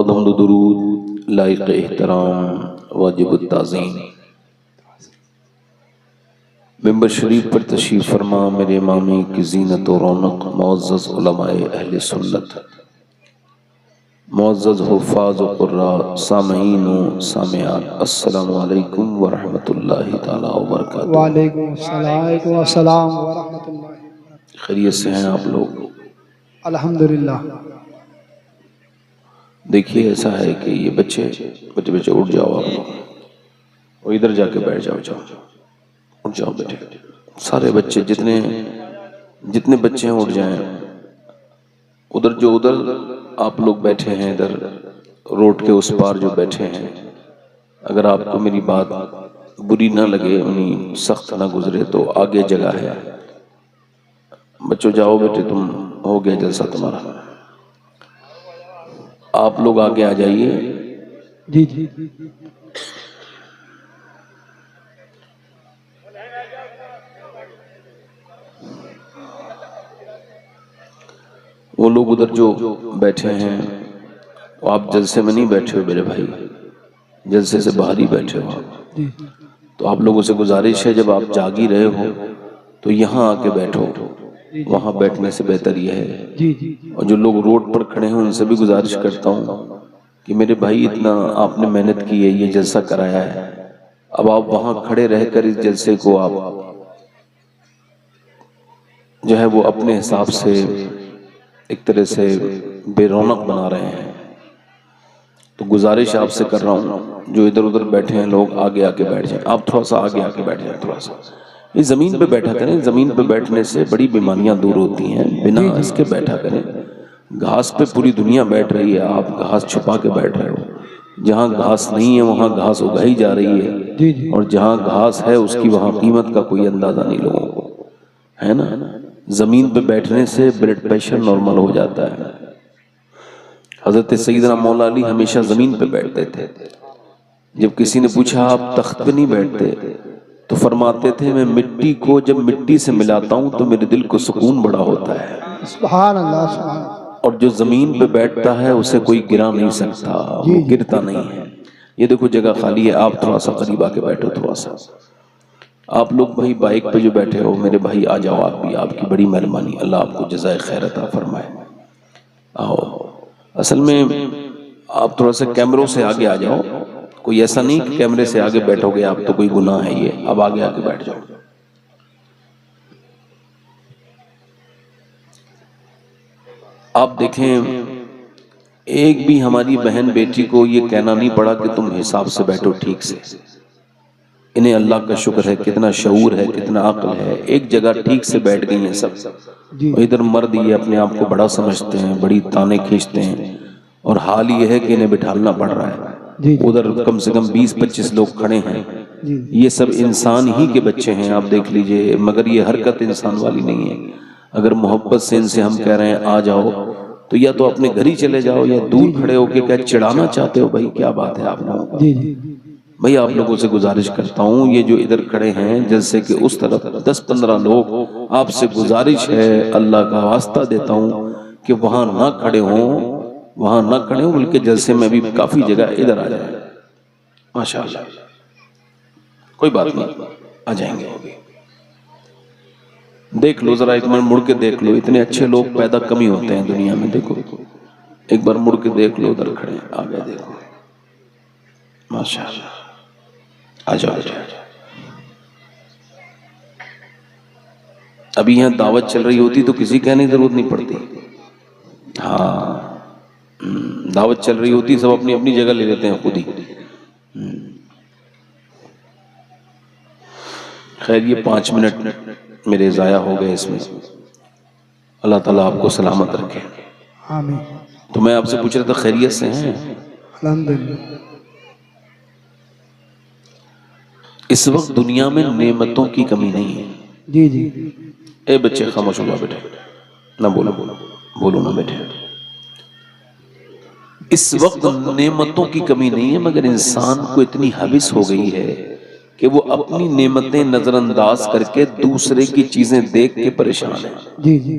कदम दुरूद लाइक एहतराम वाजिब ताज़ीम। मिंबर शरीफ पर तशरीफ़ फरमा मेरे इमामी की ज़ीनत और रौनक मुअज़्ज़ज़ उलमाए अहले सुन्नत, मुअज़्ज़ज़ हुफ़्फ़ाज़ व क़ुर्रा, सामईन व सामिआत, अस्सलामु अलैकुम व रहमतुल्लाहि तआला व बरकातुहू। वालेकुम अस्सलाम व रहमतुल्लाहि। खैरियत से हैं आप लोग? अल्हम्दुलिल्लाह। देखिए ऐसा है कि ये बच्चे उठ जाओ आप लोग, और इधर जाके बैठ जाओ, उठ जाओ बेटे। सारे बच्चे जितने बच्चे हैं उठ जाएं। उधर आप लोग बैठे हैं, इधर रोड के उस पार जो बैठे हैं, अगर आपको मेरी बात बुरी ना लगे, उन्हीं सख्त ना गुजरे, तो आगे जगह है। बच्चों जाओ बेटे, तुम हो गया जलसा तुम्हारा। आप लोग आगे आ जाइए। जी जी। वो लोग उधर जो बैठे हैं, आप जलसे में नहीं बैठे हो मेरे भाई, जलसे से बाहर ही बैठे हो आप। तो आप लोगों से गुजारिश है, जब आप जाग ही रहे हो तो यहाँ आके बैठो, वहाँ बैठने से बेहतर यह है। और जो लोग रोड पर खड़े हैं उनसे भी गुजारिश करता हूँ कि मेरे भाई इतना आपने मेहनत की है, ये जलसा कराया है, अब आप वहाँ खड़े रहकर इस जलसे को आप जो है वो अपने हिसाब से एक तरह से बेरौनक बना रहे हैं। तो गुजारिश आपसे कर रहा हूँ, जो इधर उधर बैठे हैं लोग आगे आके बैठ जाएं। आप थोड़ा सा आगे आके बैठ जाएं, थोड़ा सा इस जमीन पे बैठा करें। जमीन पे बैठने से बड़ी बीमारियां दूर होती हैं, बिना इसके बैठा करें। घास पे पूरी दुनिया बैठ रही है, आप घास छुपा के बैठ रहे हो। जहाँ घास नहीं है वहाँ घास उगाई जा रही है, और जहाँ घास है उसकी वहाँ कीमत का कोई अंदाजा नहीं लोगों को, है ना। जमीन पे बैठने से ब्लड प्रेशर नॉर्मल हो जाता है। हजरत सैयदना मौला अली हमेशा जमीन पे बैठते थे। जब किसी ने पूछा आप तख्त पे नहीं बैठते, तो फरमाते थे मैं मिट्टी को जब मिट्टी से मिलाता हूँ तो मेरे दिल को सुकून बड़ा होता है। सुभान अल्लाह, सुभान। और जो जमीन पे बैठता है उसे कोई गिरा नहीं सकता, वो गिरता नहीं है। ये देखो जगह खाली है, आप थोड़ा सा करीब आके बैठो। थोड़ा सा आप लोग भाई बाइक पे जो बैठे हो मेरे भाई आ जाओ, आप भी, आपकी बड़ी मेहरबानी, अल्लाह आपको जज़ाए खैर अता फरमाए। आओ, असल में आप थोड़ा सा कैमरों से आगे आ जाओ। कोई ऐसा नहीं कि कैमरे से आगे बैठोगे आप तो कोई गुनाह है ये। अब आगे आके बैठ जाओ। आप देखें, एक भी हमारी बहन बेटी को ये कहना नहीं पड़ा कि तुम हिसाब से बैठो ठीक से। इन्हें अल्लाह का शुक्र है, कितना शऊर है, कितना अक्ल है, एक जगह ठीक से बैठ गई हैं सब। और इधर मर्द ये अपने आप को बड़ा समझते हैं, बड़ी ताने खींचते हैं, और हाल ये है कि इन्हें बिठाना पड़ रहा है। उधर कम से कम 20-25 लोग खड़े हैं, ये सब इंसान ही के बच्चे हैं, आप देख लीजिए, मगर ये हरकत इंसान वाली नहीं है। अगर मोहब्बत से इनसे हम कह रहे हैं आ जाओ, तो या तो अपने घर ही चले जाओ, या दूर खड़े होके क्या चिढ़ाना चाहते हो भाई? क्या बात है आप लोगों का? भाई आप लोगों से गुजारिश करता हूँ, ये जो इधर खड़े हैं जैसे कि उस तरफ 10-15 लोग, आपसे गुजारिश है, अल्लाह का वास्ता देता हूँ कि वहां ना खड़े हों, वहां ना खड़े हों, बल्कि जलसे में भी काफी जगह इधर आ जाए। माशाअल्लाह, कोई बात नहीं, आ जाएंगे। देख लो जरा, एक बार मुड़ के देख लो, इतने अच्छे लोग पैदा कम ही होते हैं दुनिया में। देखो एक बार मुड़ के देख लो, उधर खड़े आ गए, देखो माशाअल्लाह। आ जाओ। अभी यहाँ दावत चल रही होती तो किसी कहने की जरूरत नहीं पड़ती। हाँ, दावत चल रही होती, सब अपनी अपनी जगह ले लेते हैं खुद ही। खैर ये 5 मिनट मेरे जाया हो गए इसमें। अल्लाह ताला आपको सलामत रखे। आमीन। तो मैं आपसे पूछ रहा था, खैरियत से हैं? अल्हम्दुलिल्लाह। इस वक्त दुनिया में नेमतों की कमी नहीं है। जी जी। ए बच्चे खामोश हो जाओ बेटे, ना बोलो बोलो ना बेटे। इस वक्त नेमतों की कमी नहीं है, मगर इंसान को इतनी हविस हो गई है कि वो अपनी नेमतें नजरअंदाज करके दूसरे की चीजें देख के परेशान है। जी जी।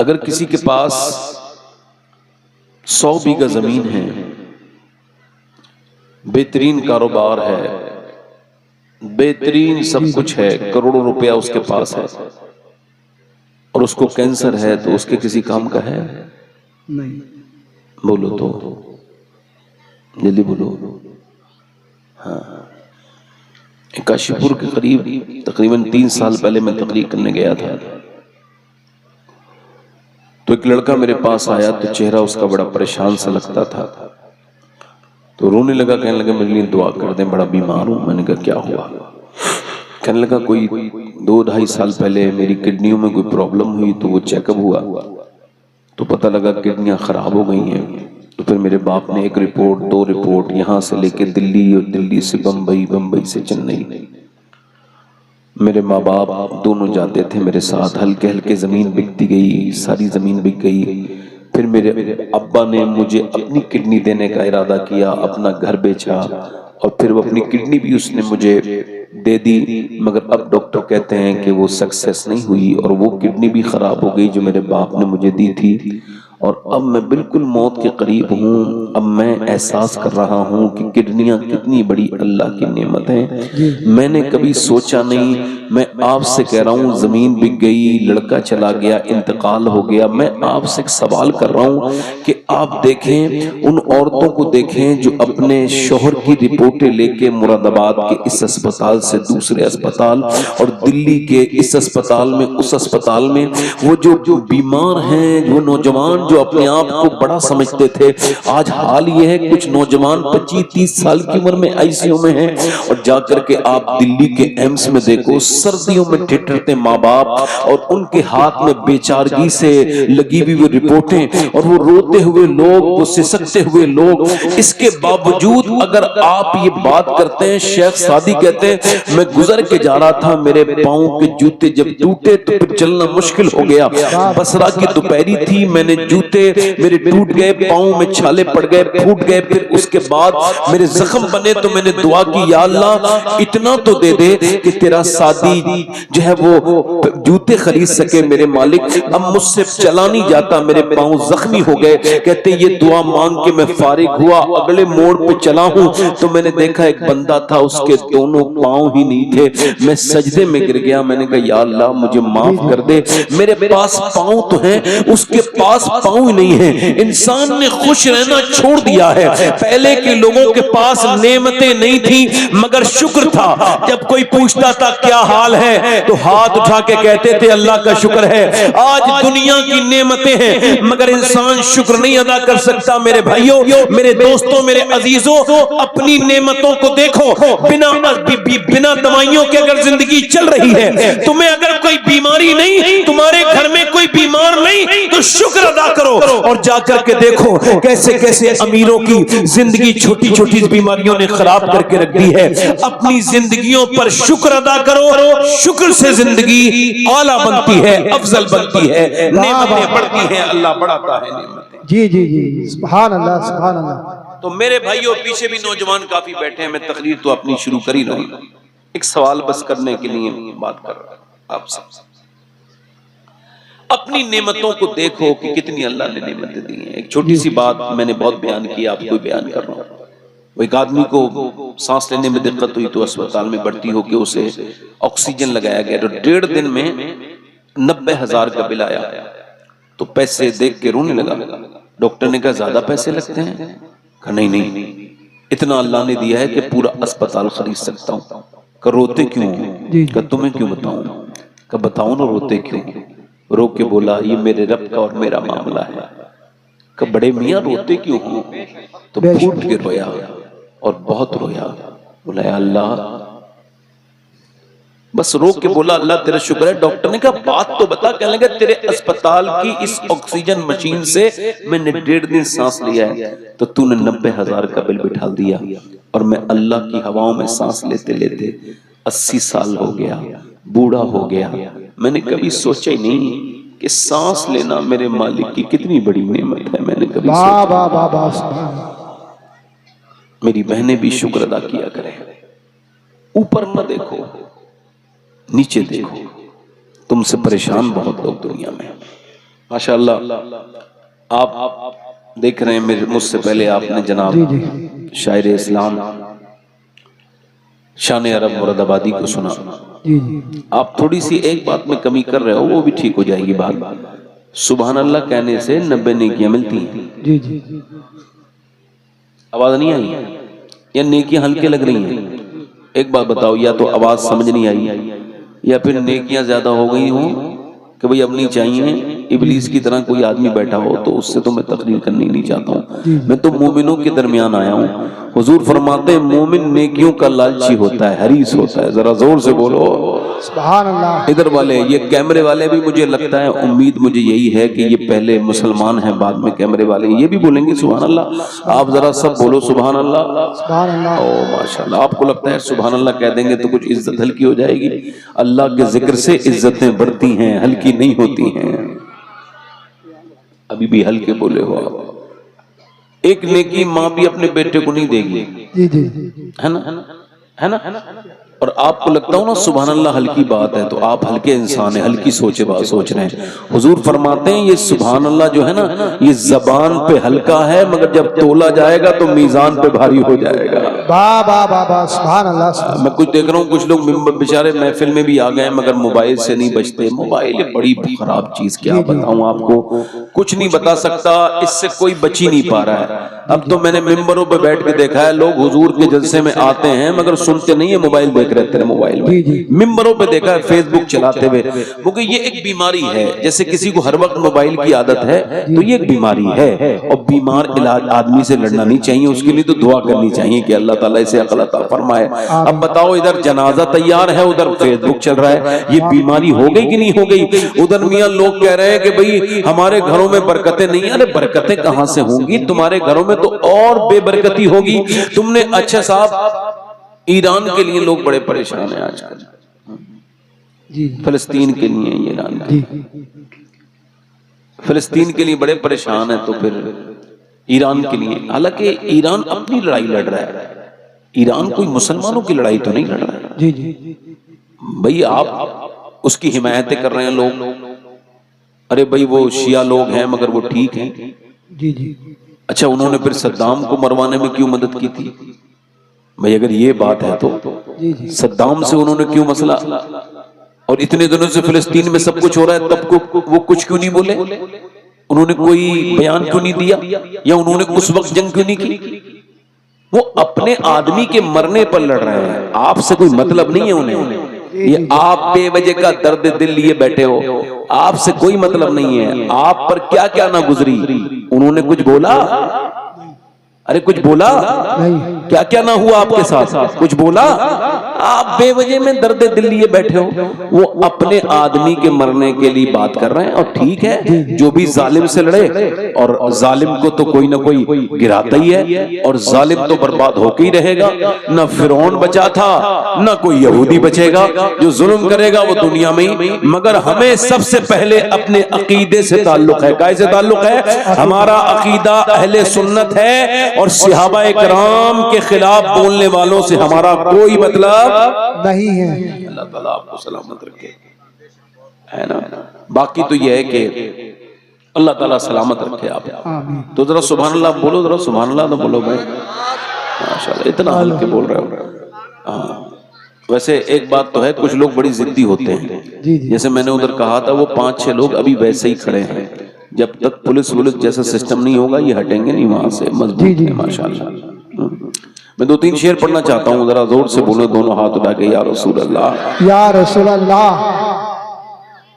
अगर किसी के पास 100 बीघा जमीन है, बेहतरीन कारोबार है, बेहतरीन सब कुछ है, करोड़ों रुपया उसके पास है, और उसको कैंसर है, तो उसके किसी काम का है? नहीं। बोलो तो, जल्दी बोलो। हाँ, काशीपुर के करीब तकरीबन 3 साल पहले मैं तकरीर करने गया था, तो एक लड़का मेरे पास आया, तो चेहरा उसका बड़ा परेशान सा लगता था, तो रोने लगा, कहने लगा मेरे लिए दुआ कर दें, बड़ा बीमार हूं। मैंने कहा क्या हुआ? कहने लगा कोई 2-2.5 साल पहले मेरी किडनियों में कोई प्रॉब्लम हुई, तो वो चेकअप हुआ तो पता लगा किडनियां खराब हो गई हैं। तो फिर मेरे बाप ने 1 रिपोर्ट 2 रिपोर्ट यहाँ से लेके दिल्ली, और दिल्ली से बम्बई, बम्बई से चेन्नई, मेरे माँ बाप दोनों जाते थे मेरे साथ। हल्के हल्के जमीन बिकती गई, सारी जमीन बिक गई। फिर मेरे अब्बा ने मुझे अपनी किडनी देने का इरादा किया, अपना घर बेचा, और फिर वो अपनी किडनी भी उसने मुझे दे दी, मगर अब डॉक्टर कहते हैं कि वो सक्सेस नहीं हुई, और वो किडनी भी खराब हो गई जो मेरे बाप ने मुझे दी थी। और अब मैं बिल्कुल मौत के करीब हूँ। अब मैं एहसास कर रहा हूँ कि किडनियां कितनी बड़ी अल्लाह की नेमत है। मैंने कभी सोचा नहीं। मैं आपसे कह रहा हूँ, जमीन बिक गई, लड़का चला गया, इंतकाल हो गया। मैं आपसे एक सवाल कर रहा हूँ कि आप देखें, उन औरतों को देखें जो अपने शोहर की रिपोर्टें लेके मुरादाबाद के इस अस्पताल से दूसरे अस्पताल, और दिल्ली के इस अस्पताल में उस अस्पताल में, वो जो बीमार हैं, वो नौजवान जो अपने आप को बड़ा समझते थे, आज हाल ये है कुछ नौजवान 25-30 साल की उम्र में आईसीयू में हैं, और जाकर के आप दिल्ली के एम्स में देखो, सर्दियों में ठिठुरते माँ बाप, और उनके हाथ में बेचारगी से लगी हुई वो रिपोर्टें, और वो रोते हुए लोग, वो सिसकते हुए लोग। इसके बावजूद अगर आप ये बात करते हैं, शेख सादी कहते हैं, मैं गुजर के जा रहा था, मेरे पाँव के जूते जब टूटे तो फिर चलना मुश्किल हो गया। बसरा की दोपहरी थी, मैंने जूते मेरे टूट गए, पाँव में छाले पड़ गए, फूट गए। फिर उसके बाद मेरे जख्म बने, तो मैंने दुआ की, या अल्लाह इतना तो दे दे कि तेरा सादी जो है वो जूते खरीद सके मेरे मालिक। अब मुझसे चला नहीं जाता, मेरे पाँव जख्मी हो गए। कहते ये दुआ मांग के मैं फारिग हुआ, अगले मोड़ पे चला हूं, तो मैंने देखा एक बंदा था, उसके दोनों पाँव ही नहीं थे। मैं सजदे में गिर गया, मैंने कहा या अल्लाह मुझे माफ कर दे, मेरे पास पाँव तो हैं, उसके पास पाँव ही नहीं है। इंसान ने खुश रहना छोड़ दिया है। पहले के लोगों के पास नेमतें नहीं थी, मगर शुक्र था। जब कोई पूछता था क्या हाल है, तो हाथ उठा के कहते थे अल्लाह का शुक्र है। आज दुनिया की नेमतें हैं, मगर इंसान शुक्र नहीं अदा कर सकता। मेरे भाइयों, मेरे दोस्तों, मेरे अजीजों, अपनी नेमतों को देखो। बिना दवाइयों के अगर जिंदगी चल रही है, तुम्हें अगर कोई बीमारी नहीं, तुम्हारे घर में कोई बीमार नहीं, तो शुक्र अदा करो। और जाकर के देखो कैसे कैसे अमीरों की जिंदगी छोटी छोटी बीमारियों ने खराब करके रख दी है। अपनी जिंदगियों पर शुक्र अदा करो, शुक्र से जिंदगी आला बनती है, अफजल बनती है, नेमतें बढ़ती हैं, अल्लाह बढ़ाता है नेमतें। जी जी जी, सुभान अल्लाह, सुभान अल्लाह। तो मेरे भाइयों, पीछे भी नौजवान काफी बैठे हैं, मैं तकरीर तो अपनी शुरू कर ही रहा हूं। एक सवाल बस करने के लिए बात कर रहा हूं आपसे। अपनी नेमतों को देखो कि कितनी अल्लाह ने नेमतें दी हैं। एक छोटी सी बात मैंने बहुत बयान की, आपको बयान कर रहा हूं। वो एक आदमी को सांस लेने में दिक्कत हुई, तो अस्पताल में भर्ती होकर उसे ऑक्सीजन लगाया गया, तो 1.5 दिन में 90,000 का बिल आया। तो पैसे देख के रोने लगा। डॉक्टर ने कहा ज्यादा पैसे लगते हैं? कहा नहीं नहीं, इतना अल्लाह ने दिया है कि पूरा अस्पताल खरीद सकता हूँ। कहा रोते क्यों? कहा तुम्हें क्यों बताऊं? कहा बताओ ना रोते क्यों? रो के बोला ये मेरे रब का और मेरा मामला है। कहा बड़े मियाँ रोते क्यों हो? तो फूट के रोया और बहुत रोया। बोला या अल्लाह, बस रो के बोला अल्लाह तेरा शुक्र है। डॉक्टर ने कहा बात तो बता। कहने लगा तेरे अस्पताल की इस ऑक्सीजन मशीन से मैंने 1.5 दिन सांस लिया है, तो तूने 90,000 का बिल बिठा दिया, और मैं अल्लाह की हवाओं में सांस लेते लेते 80 साल हो गया, बूढ़ा हो गया। मैंने कभी सोचा ही नहीं कि सांस लेना मेरे मालिक की कितनी बड़ी नेमत है। मैंने कभी मेरी बहनें भी शुक्र अदा किया करें। ऊपर न देखो, नीचे देखो। तुमसे परेशान बहुत लोग दुनिया में, माशाअल्लाह आप देख रहे हैं, मेरे मुझसे पहले आपने जनाब जी जी शायर इस्लाम शान अरब मुरादाबादी को सुना। जी जी आप थोड़ी सी एक बात में कमी कर रहे हो, वो भी ठीक हो जाएगी बात। सुभान अल्लाह कहने से 90 नेकियां मिलती हैं। जी जी आवाज नहीं आई या नेकियां हल्के लग रही हैं? एक बात बताओ, या तो आवाज समझ नहीं आई या फिर नेकियां ज्यादा हो गई हो कि भाई अब नहीं चाहिए। इबलीस की तरह कोई आदमी बैठा हो तो उससे तो मैं तकरीर करनी नहीं चाहता हूँ। मैं तो मोमिनों के दरमियान आया हूँ। हुजूर फरमाते हैं मोमिन नेकियों का लालची होता है, हरीस होता है। जरा जोर से बोलो सुभान अल्लाह। इधर वाले, ये कैमरे वाले भी, मुझे लगता है, उम्मीद मुझे यही है कि ये पहले मुसलमान हैं, बाद में कैमरे वाले, ये भी बोलेंगे सुभान अल्लाह। आप जरा सब बोलो सुभान अल्लाह। सुभान अल्लाह। ओ माशाल्लाह। आपको लगता है सुभान अल्लाह कह देंगे तो कुछ इज्जत हल्की हो जाएगी? अल्लाह के जिक्र से इज्जतें बढ़ती हैं, हल्की नहीं होती हैं। अभी भी हल्के बोले हो आप। एक नेकी माँ भी अपने बेटे को नहीं देगी, जी जी है ना, है ना? और आपको लगता हो ना सुभान अल्लाह हल्की बात है, तो आप हल्के इंसान है, हल्की सोच रहे हैं। हुजूर फरमाते हैं ये सुभान अल्लाह जो है ना, ये जबान पे हल्का है, मगर जब तोला जाएगा तो मीजान पे भारी हो जाएगा। वाह वाह वाह वाह सुभान अल्लाह। मैं कुछ देख रहा हूँ, कुछ लोग बेचारे महफिल में भी आ गए मगर मोबाइल से नहीं बचते। मोबाइल बड़ी खराब चीज, क्या बताऊं आपको, कुछ नहीं बता सकता, इससे कोई बच ही नहीं पा रहा है। अब तो मैंने मिंबरों पे बैठ के देखा है, लोग हुजूर के जलसे में आते हैं मगर सुनते नहीं है, मोबाइल देख रहे थे। मोबाइल में मिंबरों पे देखा है, फेसबुक चलाते हुए। क्योंकि ये एक बीमारी है, जैसे किसी को हर वक्त मोबाइल की आदत है तो ये एक बीमारी है। और बीमार इलाज आदमी से लड़ना नहीं चाहिए, उसके लिए तो दुआ करनी चाहिए कि अल्लाह ताला इसे अक़ल अता फरमाए। अब बताओ, इधर जनाजा तैयार है, उधर फेसबुक चल रहा है, ये बीमारी हो गई कि नहीं हो गई? उधर मियां लोग कह रहे हैं कि भाई हमारे घरों में बरकतें नहीं है। अरे बरकतें कहां से होंगी? तुम्हारे घरों में तो और बेबरकती होगी। तुमने, अच्छा साहब, ईरान के लिए लोग बड़े परेशान हैं आजकल, जी फिलिस्तीन के लिए, ईरान जी फिलिस्तीन के लिए बड़े परेशान है, तो फिर ईरान के लिए, हालांकि ईरान अपनी लड़ाई लड़ रहा है, ईरान कोई मुसलमानों की लड़ाई तो नहीं लड़ रहा है। जी जी भाई आप उसकी हिमायतें कर रहे हैं लोग। अरे भाई वो शिया लोग हैं मगर वो ठीक हैं। जी जी अच्छा, उन्होंने फिर सद्दाम को मरवाने में क्यों मदद की थी? भाई अगर ये बात है तो जी जी सद्दाम से उन्होंने क्यों मसला, और इतने दिनों से फिलिस्तीन में सब कुछ हो रहा है तब को वो कुछ क्यों नहीं बोले? उन्होंने कोई बयान क्यों नहीं दिया, या उन्होंने उस वक्त जंग क्यों नहीं की? वो अपने आदमी के मरने पर लड़ रहे हैं, आपसे कोई मतलब नहीं है उन्हें। ये आप बेवजह का दर्द दिल लिए बैठे हो, आपसे कोई मतलब नहीं है। आप पर क्या क्या ना गुजरी, उन्होंने कुछ बोला? अरे कुछ बोला? नहीं। क्या क्या ना हुआ आपके साथ? कुछ बोला? आप बेवजह में दर्द दिल लिए बैठे हो। वो अपने आदमी के मरने के लिए बात कर रहे हैं, और ठीक है, जो भी जालिम से लड़े, और जालिम को तो कोई ना कोई गिराता ही है, और जालिम तो बर्बाद होके ही रहेगा। ना फिरौन बचा था, ना कोई यहूदी बचेगा। जो जुल्म करेगा वो दुनिया में ही। मगर हमें सबसे पहले अपने अकीदे से ताल्लुक है। कैसे ताल्लुक है? हमारा अकीदा अहले सुन्नत है, और सहाबा इकराम के खिलाफ बोलने वालों से हमारा कोई मतलब नहीं है। अल्लाह ताला आपको सलामत रखे, है ना। बाकी तो यह है कि अल्लाह ताला सलामत रखे आप। आमीन। तो जरा सुभान अल्लाह बोलो, जरा सुभान अल्लाह तो बोलो भाई, माशाल्लाह, इतना हल्के बोल रहे हो। हाँ, वैसे एक बात तो है, कुछ लोग बड़ी जिद्दी होते हैं। जी जी जैसे मैंने उधर कहा था, वो 5-6 लोग अभी वैसे ही खड़े हैं। जब तक पुलिस जैसा सिस्टम नहीं होगा ये हटेंगे नहीं वहां से, मजबूत है माशाल्लाह। मैं 2-3 शेर पढ़ना चाहता हूँ, जरा जोर से बोलो, दोनों हाथ उठा के, या रसूल अल्लाह, या रसूल अल्लाह।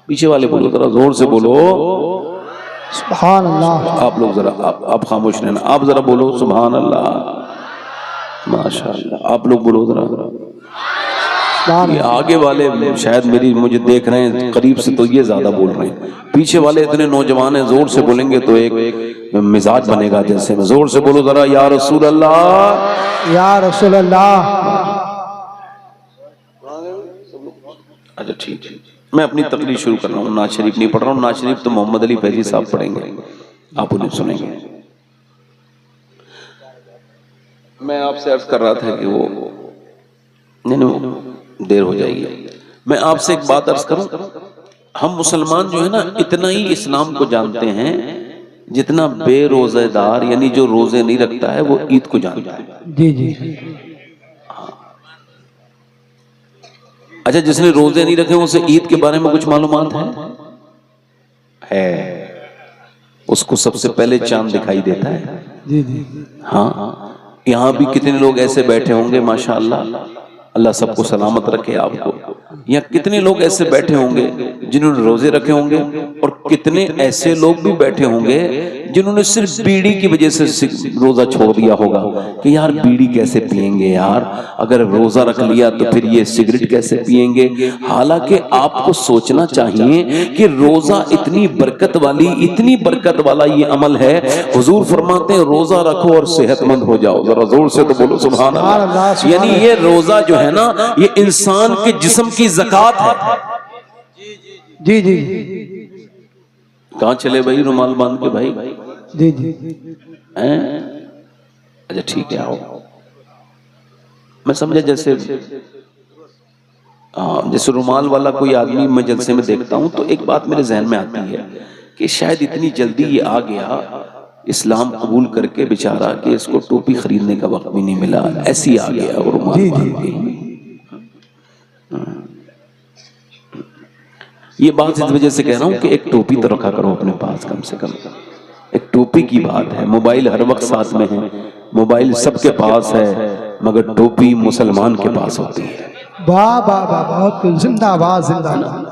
पीछे वाले बोलो, जरा जोर से बोलो सुभान अल्लाह। आप लोग जरा, आप खामोश रहना, आप जरा बोलो सुभान अल्लाह, माशाल्लाह। आप लोग बोलो जरा। ये आगे वाले शायद मुझे देख रहे हैं करीब से, तो ये ज्यादा बोल रहे हैं। पीछे वाले इतने नौजवान हैं, जोर से बोलेंगे तो एक मिजाज बनेगा जैसे में। जोर से बोलो जरा, या रसूल अल्लाह, या रसूल अल्लाह। अच्छा ठीक है, मैं अपनी तकरीर शुरू कर रहा हूँ। नाज शरीफ नहीं पढ़ रहा हूँ, नाज शरीफ तो मोहम्मद अली फैजी साहब पढ़ेंगे, आप उन्हें सुनेंगे। मैं आपसे अर्ज कर रहा था कि वो नहीं देर हो जाएगी। मैं आपसे एक बात अर्ज करूं, हम मुसलमान जो है ना इतना ही इस्लाम को जानते हैं जितना बेरोजेदार यानी जो रोजे नहीं रखता है वो ईद को जानता है। जी जी अच्छा, जिसने रोजे नहीं रखे उसे ईद के बारे में कुछ मालूमात है? उसको सबसे पहले चांद दिखाई देता है। जी जी हाँ, यहाँ भी कितने लोग ऐसे बैठे होंगे माशाअल्लाह, अल्लाह सबको सलामत रखे आपको। यहाँ कितने लोग ऐसे बैठे होंगे जिन्होंने रोजे रखे होंगे, और कितने ऐसे लोग भी बैठे होंगे जिन्होंने सिर्फ बीड़ी की वजह से रोजा छोड़ दिया होगा कि यार बीड़ी कैसे पिएंगे यार, अगर रोजा रख लिया तो फिर ये सिगरेट कैसे पिएंगे। हालांकि आपको सोचना चाहिए कि रोजा इतनी बरकत वाला ये अमल है। हुजूर फरमाते हैं रोजा रखो और सेहतमंद हो जाओ। जरा जोर से तो बोलो सुभान अल्लाह। यानी ये रोजा जो है ना ये इंसान के जिस्म की ज़कात है। जी जी कहाँ चले भाई रुमाल बांध के भाई? जी जी हैं? अच्छा ठीक है, आओ। मैं समझा जैसे जैसे रुमाल वाला कोई आदमी मैं जलसे में देखता हूं तो एक बात मेरे जहन में आती है कि शायद इतनी जल्दी ये आ गया इस्लाम कबूल करके बेचारा कि इसको टोपी खरीदने का वक्त भी नहीं मिला, ऐसी आ गया और रुमाल बांध के। ये बात इस वजह से कह रहा हूं कि एक टोपी तो रखा करो अपने पास, कम से कम एक टोपी की बात है। मोबाइल हर वक्त साथ में है, मोबाइल सबके पास है, मगर टोपी मुसलमान के पास होती है। वाह वाह वाह, बहुत जिंदाबाद जिंदाबाद।